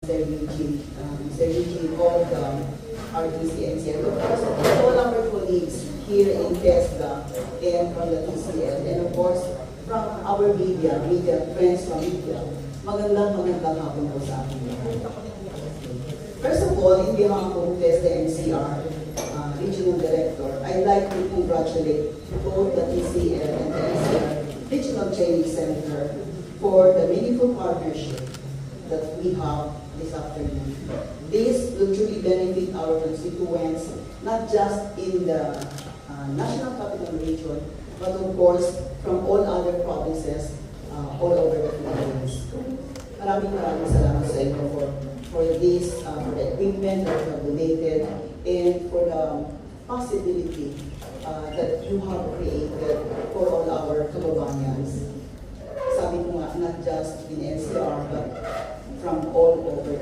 Sir Eugene of the RTCNC, and of course, all our colleagues here in TESDA and from the TCL, and of course, from our media friends from media. Magandang hapon po sa akin. First of all, in behalf of TESDA NCR Regional Director, I'd like to congratulate both the TCL and the NCR Regional Training Center for the meaningful partnership that we have this afternoon. This will truly benefit our constituents, not just in the National Capital Region, but of course from all other provinces all over the Philippines. Maraming salamat sa inyo for this, for the equipment that you have donated, and for the possibility that you have created for all our kababayans. Sabi ko nga, not just in NCR, but from all over.